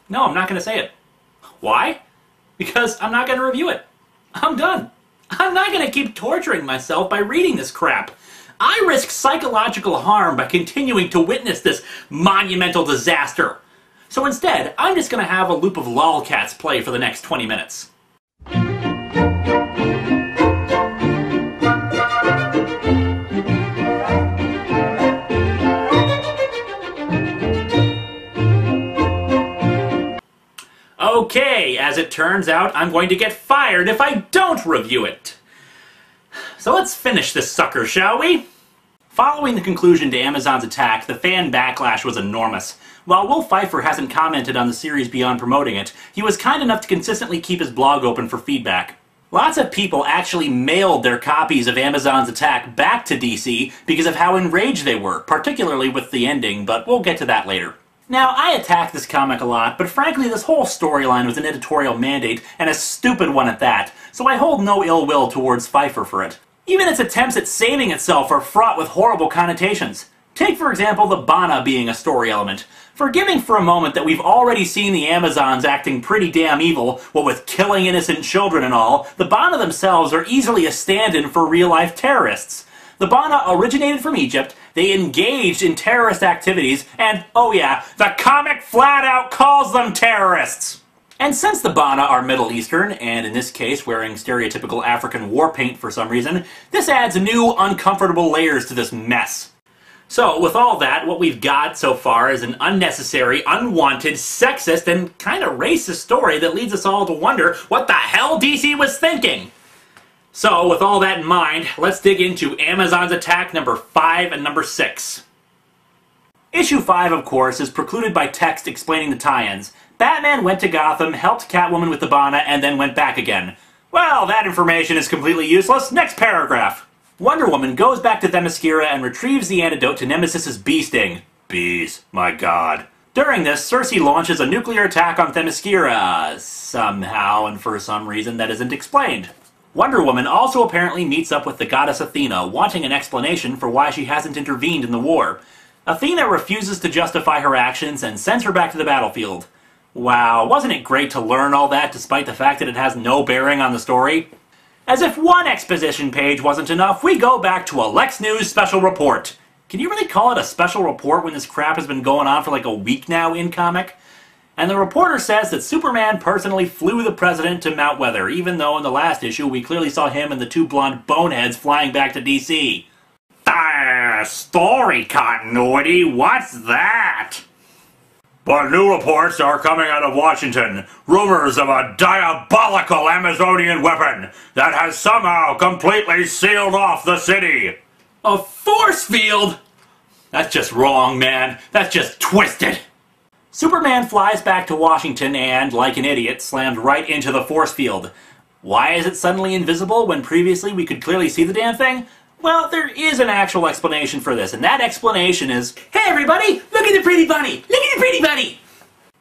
No, I'm not going to say it. Why? Because I'm not going to review it. I'm done. I'm not going to keep torturing myself by reading this crap. I risk psychological harm by continuing to witness this monumental disaster. So instead, I'm just going to have a loop of lolcats play for the next 20 minutes. Okay, as it turns out, I'm going to get fired if I don't review it. So let's finish this sucker, shall we? Following the conclusion to Amazon's attack, the fan backlash was enormous. While Will Pfeiffer hasn't commented on the series beyond promoting it, he was kind enough to consistently keep his blog open for feedback. Lots of people actually mailed their copies of Amazon's attack back to DC because of how enraged they were, particularly with the ending, but we'll get to that later. Now, I attack this comic a lot, but frankly this whole storyline was an editorial mandate, and a stupid one at that, so I hold no ill will towards Pfeiffer for it. Even its attempts at saving itself are fraught with horrible connotations. Take, for example, the Bana being a story element. Forgiving for a moment that we've already seen the Amazons acting pretty damn evil, what with killing innocent children and all, the Bana themselves are easily a stand-in for real-life terrorists. The Bana originated from Egypt, they engaged in terrorist activities, and, oh yeah, the comic flat-out calls them terrorists! And since the Bana are Middle Eastern, and in this case wearing stereotypical African war paint for some reason, this adds new, uncomfortable layers to this mess. So, with all that, what we've got so far is an unnecessary, unwanted, sexist, and kind of racist story that leads us all to wonder what the hell DC was thinking! So, with all that in mind, let's dig into Amazon's attack number 5 and number 6. Issue 5, of course, is precluded by text explaining the tie-ins. Batman went to Gotham, helped Catwoman with the Bana, and then went back again. Well, that information is completely useless. Next paragraph. Wonder Woman goes back to Themyscira and retrieves the antidote to Nemesis's bee sting. Bees, my god. During this, Circe launches a nuclear attack on Themyscira, somehow and for some reason that isn't explained. Wonder Woman also apparently meets up with the goddess Athena, wanting an explanation for why she hasn't intervened in the war. Athena refuses to justify her actions and sends her back to the battlefield. Wow, wasn't it great to learn all that despite the fact that it has no bearing on the story? As if one exposition page wasn't enough, we go back to a Lex News special report. Can you really call it a special report when this crap has been going on for like a week now in comic? And the reporter says that Superman personally flew the president to Mount Weather, even though in the last issue we clearly saw him and the two blonde boneheads flying back to DC. Story continuity? What's that? But new reports are coming out of Washington. Rumors of a diabolical Amazonian weapon that has somehow completely sealed off the city. A force field? That's just wrong, man. That's just twisted. Superman flies back to Washington and, like an idiot, slammed right into the force field. Why is it suddenly invisible when previously we could clearly see the damn thing? Well, there is an actual explanation for this, and that explanation is, hey everybody, look at the pretty bunny! Look at the pretty bunny!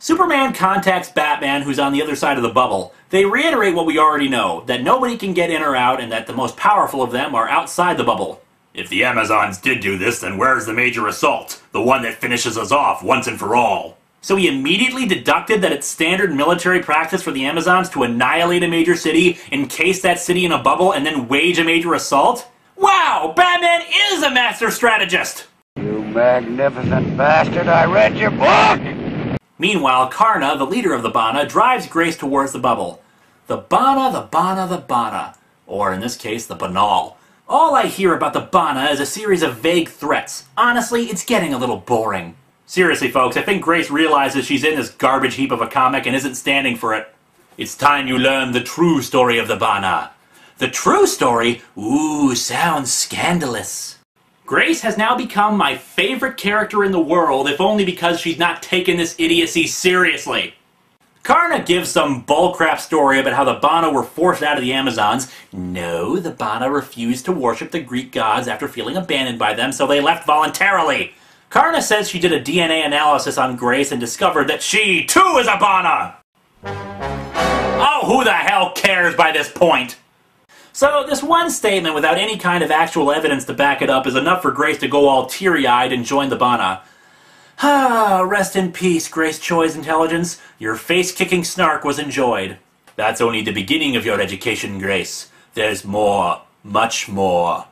Superman contacts Batman, who's on the other side of the bubble. They reiterate what we already know, that nobody can get in or out, and that the most powerful of them are outside the bubble. If the Amazons did do this, then where's the major assault? The one that finishes us off once and for all. So he immediately deducted that it's standard military practice for the Amazons to annihilate a major city, encase that city in a bubble, and then wage a major assault? Wow! Batman is a master strategist! You magnificent bastard, I read your book! Meanwhile, Karna, the leader of the Bana, drives Grace towards the bubble. The Bana, the Bana, the Bana. Or, in this case, the Banal. All I hear about the Bana is a series of vague threats. Honestly, it's getting a little boring. Seriously, folks, I think Grace realizes she's in this garbage heap of a comic and isn't standing for it. It's time you learn the true story of the Bana. The true story? Ooh, sounds scandalous. Grace has now become my favorite character in the world, if only because she's not taken this idiocy seriously. Karna gives some bullcrap story about how the Bana were forced out of the Amazons. No, the Bana refused to worship the Greek gods after feeling abandoned by them, so they left voluntarily. Karna says she did a DNA analysis on Grace and discovered that she, too, is a Bana! Oh, who the hell cares by this point? So, this one statement without any kind of actual evidence to back it up is enough for Grace to go all teary-eyed and join the Bana. Ah, rest in peace, Grace Choi's intelligence. Your face-kicking snark was enjoyed. That's only the beginning of your education, Grace. There's more, much more.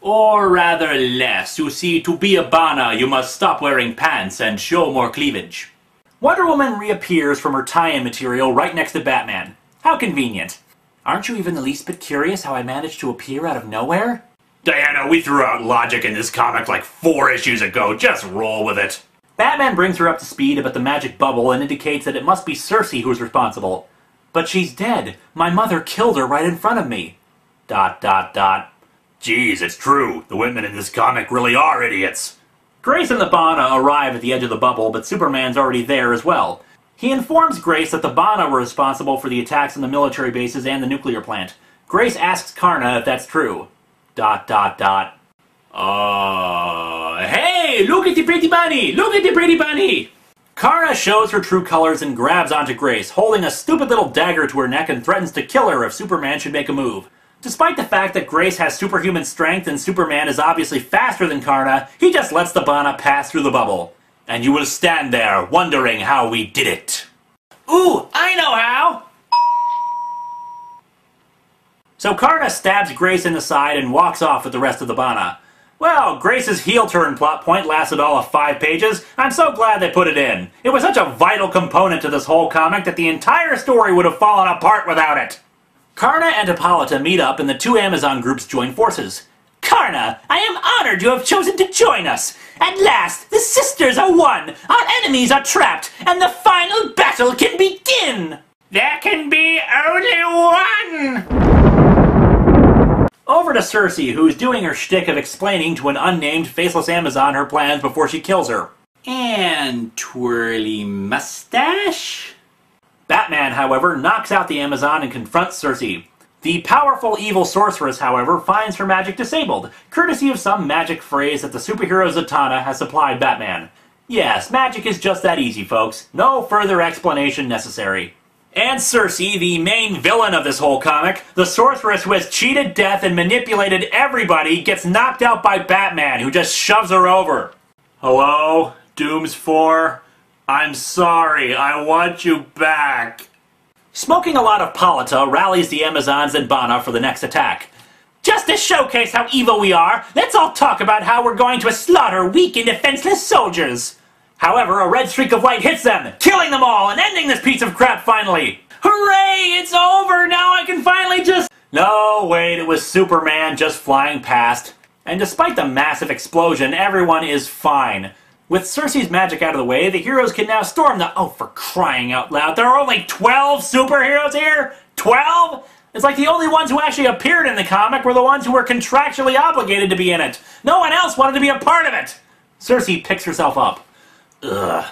Or rather less. You see, to be a Bana, you must stop wearing pants and show more cleavage. Wonder Woman reappears from her tie-in material right next to Batman. How convenient. Aren't you even the least bit curious how I managed to appear out of nowhere? Diana, we threw out logic in this comic like 4 issues ago. Just roll with it. Batman brings her up to speed about the magic bubble and indicates that it must be Cersei who's responsible. But she's dead. My mother killed her right in front of me. ... Geez, it's true. The women in this comic really are idiots. Grace and the Bana arrive at the edge of the bubble, but Superman's already there as well. He informs Grace that the Bana were responsible for the attacks on the military bases and the nuclear plant. Grace asks Karna if that's true. ... Hey, look at the pretty bunny! Look at the pretty bunny! Karna shows her true colors and grabs onto Grace, holding a stupid little dagger to her neck and threatens to kill her if Superman should make a move. Despite the fact that Grace has superhuman strength and Superman is obviously faster than Karna, he just lets the Bana pass through the bubble. And you will stand there, wondering how we did it. Ooh, I know how! So Karna stabs Grace in the side and walks off with the rest of the Bana. Well, Grace's heel turn plot point lasted all of 5 pages. I'm so glad they put it in. It was such a vital component to this whole comic that the entire story would have fallen apart without it. Karna and Hippolyta meet up and the 2 Amazon groups join forces. Karna, I am honored you have chosen to join us. At last, the sisters are one, our enemies are trapped, and the final battle can begin! There can be only one! Over to Cersei, who's doing her shtick of explaining to an unnamed faceless Amazon her plans before she kills her. And twirly mustache? Batman, however, knocks out the Amazon and confronts Cersei. The powerful evil sorceress, however, finds her magic disabled, courtesy of some magic phrase that the superhero Zatanna has supplied Batman. Yes, magic is just that easy, folks. No further explanation necessary. And Cersei, the main villain of this whole comic, the sorceress who has cheated death and manipulated everybody, gets knocked out by Batman, who just shoves her over. Hello? Dooms 4? I'm sorry, I want you back. Smoking a lot of Polita rallies the Amazons and Bana for the next attack. Just to showcase how evil we are, let's all talk about how we're going to slaughter weak and defenseless soldiers. However, a red streak of light hits them, killing them all and ending this piece of crap finally. Hooray! It's over! Now I can finally just... No, wait, it was Superman just flying past. And despite the massive explosion, everyone is fine. With Cersei's magic out of the way, the heroes can now storm the... Oh, for crying out loud, there are only 12 superheroes here? 12? It's like the only ones who actually appeared in the comic were the ones who were contractually obligated to be in it. No one else wanted to be a part of it. Cersei picks herself up. Ugh.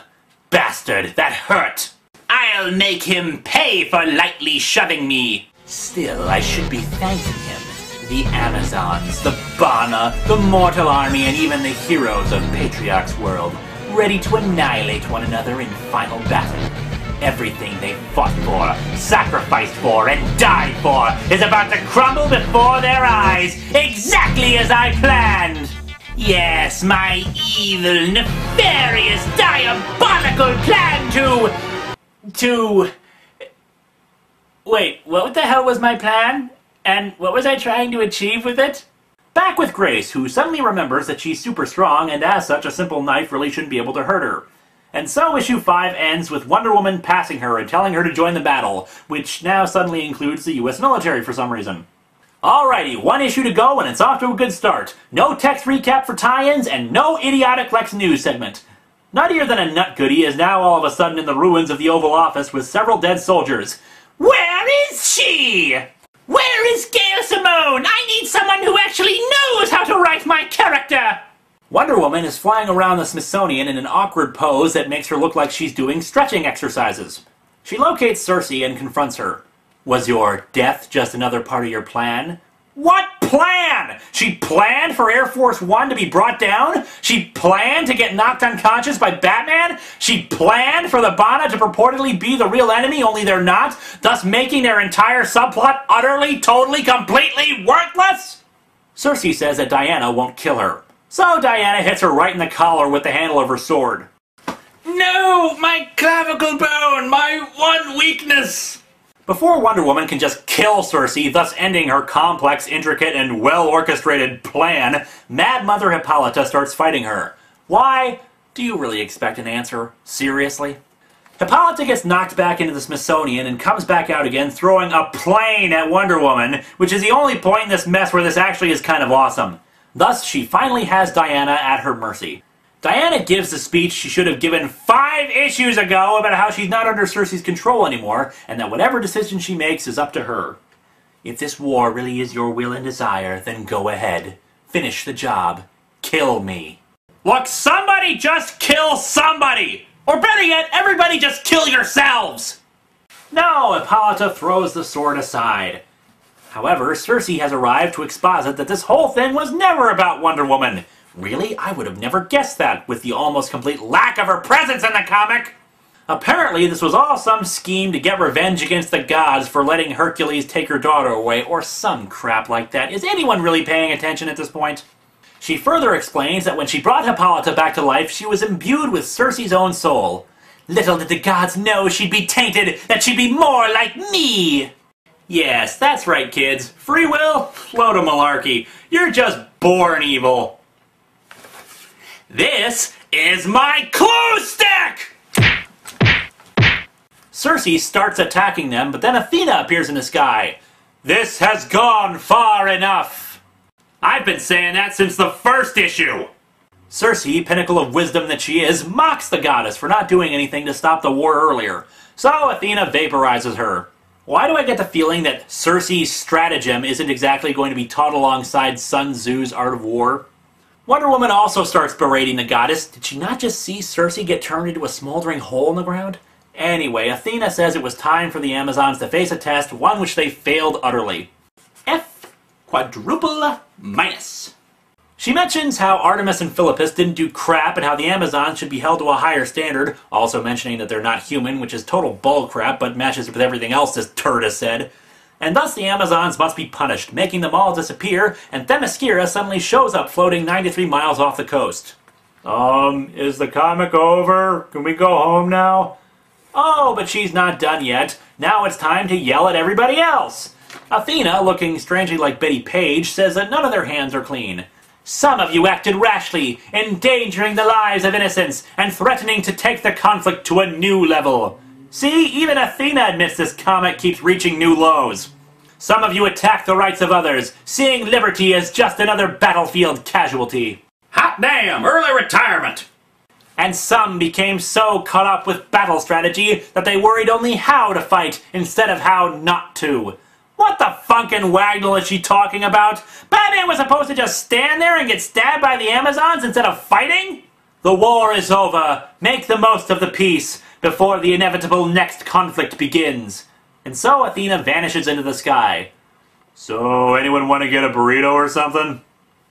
Bastard, that hurt. I'll make him pay for lightly shoving me. Still, I should be thanking him. The Amazons, the Bana, the Mortal Army, and even the heroes of Patriarch's world, ready to annihilate one another in final battle. Everything they fought for, sacrificed for, and died for is about to crumble before their eyes, exactly as I planned! Yes, my evil, nefarious, diabolical plan to... Wait, what the hell was my plan? And what was I trying to achieve with it? Back with Grace, who suddenly remembers that she's super strong, and as such, a simple knife really shouldn't be able to hurt her. And so issue 5 ends with Wonder Woman passing her and telling her to join the battle, which now suddenly includes the US military for some reason. Alrighty, 1 issue to go and it's off to a good start. No text recap for tie-ins, and no idiotic Lex news segment. Nuttier than a nut goodie is now all of a sudden in the ruins of the Oval Office with several dead soldiers. Where is she? Where is Gail Simone? I need someone who actually knows how to write my character! Wonder Woman is flying around the Smithsonian in an awkward pose that makes her look like she's doing stretching exercises. She locates Cersei and confronts her. Was your death just another part of your plan? What plan? She planned for Air Force One to be brought down? She planned to get knocked unconscious by Batman? She planned for the Bana to purportedly be the real enemy, only they're not, thus making their entire subplot utterly, totally, completely worthless? Cersei says that Diana won't kill her. So Diana hits her right in the collar with the handle of her sword. no! My clavicle bone! My one weakness! Before Wonder Woman can just kill Circe, thus ending her complex, intricate, and well-orchestrated plan, Mad Mother Hippolyta starts fighting her. Why? Do you really expect an answer? Seriously? Hippolyta gets knocked back into the Smithsonian and comes back out again throwing a plane at Wonder Woman, which is the only point in this mess where this actually is kind of awesome. Thus, she finally has Diana at her mercy. Diana gives the speech she should have given 5 issues ago about how she's not under Circe's control anymore, and that whatever decision she makes is up to her. If this war really is your will and desire, then go ahead. Finish the job. Kill me. Look, somebody just kill somebody! Or better yet, everybody just kill yourselves! No, Hippolyta throws the sword aside. However, Circe has arrived to exposit that this whole thing was never about Wonder Woman. Really? I would have never guessed that, with the almost complete lack of her presence in the comic! Apparently, this was all some scheme to get revenge against the gods for letting Hercules take her daughter away, or some crap like that. Is anyone really paying attention at this point? She further explains that when she brought Hippolyta back to life, she was imbued with Circe's own soul. Little did the gods know she'd be tainted, that she'd be more like me! Yes, that's right, kids. Free will? Load of malarkey. You're just born evil. This is my clue stick! Circe starts attacking them, but then Athena appears in the sky. This has gone far enough! I've been saying that since the first issue! Circe, pinnacle of wisdom that she is, mocks the goddess for not doing anything to stop the war earlier. So Athena vaporizes her. Why do I get the feeling that Circe's stratagem isn't exactly going to be taught alongside Sun Tzu's Art of War? Wonder Woman also starts berating the goddess. Did she not just see Circe get turned into a smoldering hole in the ground? Anyway, Athena says it was time for the Amazons to face a test, one which they failed utterly. F quadruple minus. She mentions how Artemis and Philippus didn't do crap and how the Amazons should be held to a higher standard, also mentioning that they're not human, which is total bullcrap but matches with everything else this turd has said. And thus the Amazons must be punished, making them all disappear, and Themyscira suddenly shows up floating 93 miles off the coast. Is the comic over? Can we go home now? Oh, but she's not done yet. Now it's time to yell at everybody else. Athena, looking strangely like Betty Page, says that none of their hands are clean. Some of you acted rashly, endangering the lives of innocents and threatening to take the conflict to a new level. See, even Athena admits this comic keeps reaching new lows. Some of you attack the rights of others, seeing liberty as just another battlefield casualty. Hot damn, early retirement! And some became so caught up with battle strategy that they worried only how to fight instead of how not to. What the funkin' wagnall is she talking about? Batman was supposed to just stand there and get stabbed by the Amazons instead of fighting? The war is over. Make the most of the peace before the inevitable next conflict begins. And so Athena vanishes into the sky. So, anyone want to get a burrito or something?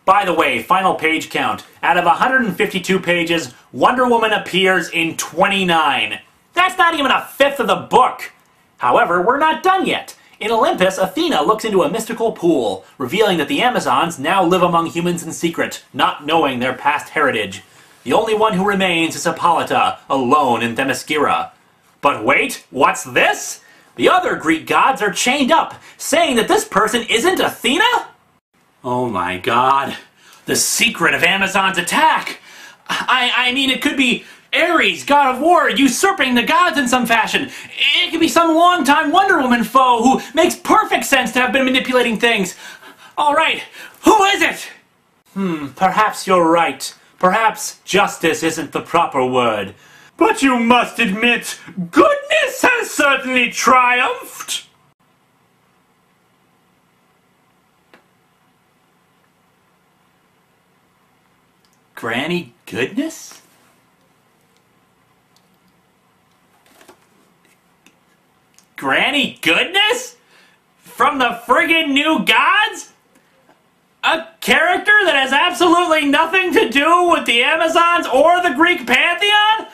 By the way, final page count. Out of 152 pages, Wonder Woman appears in 29. That's not even a fifth of the book. However, we're not done yet. In Olympus, Athena looks into a mystical pool, revealing that the Amazons now live among humans in secret, not knowing their past heritage. The only one who remains is Hippolyta, alone in Themyscira. But wait, what's this? The other Greek gods are chained up, saying that this person isn't Athena? Oh my god. The secret of Amazon's attack! I mean, it could be Ares, god of war, usurping the gods in some fashion. It could be some long-time Wonder Woman foe who makes perfect sense to have been manipulating things. Alright, who is it? Perhaps you're right. Perhaps justice isn't the proper word. But you must admit, goodness has certainly triumphed! Granny Goodness? Granny Goodness? From the friggin' New Gods? A character that has absolutely nothing to do with the Amazons or the Greek pantheon?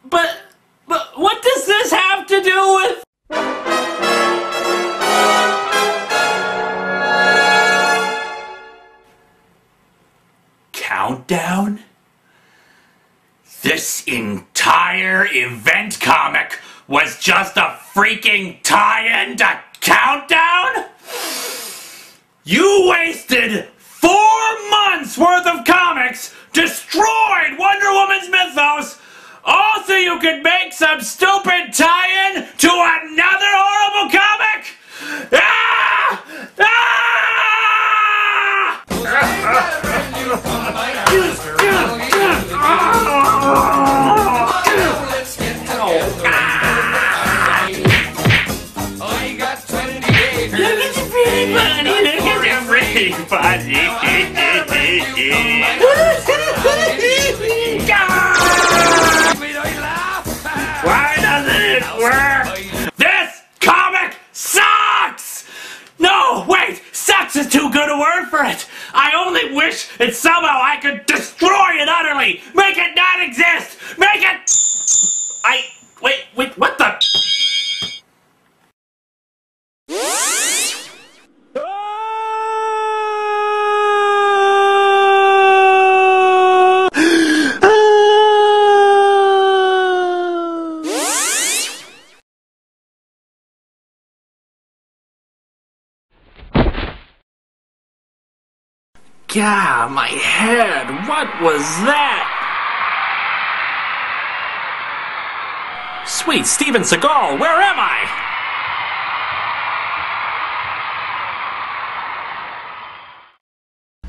But what does this have to do with... Countdown? This entire entire event comic was just a freaking tie-in to Countdown? You wasted 4 months worth of comics, destroyed Wonder Woman's mythos, all so you could make some stupid tie-in to another horrible comic? Ah! Why doesn't it work? This comic sucks! No, wait! Sucks is too good a word for it! I only wish that somehow I could destroy it utterly! Make it not exist! Make it... Wait, what the... God, my head, what was that? Sweet Steven Seagal, where am I?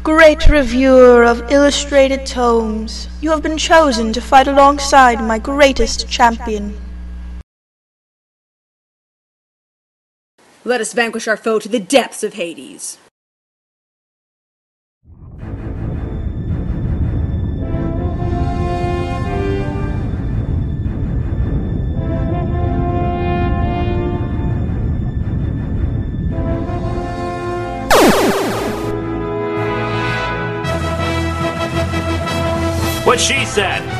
Great reviewer of illustrated tomes, you have been chosen to fight alongside my greatest champion. Let us vanquish our foe to the depths of Hades. What she said.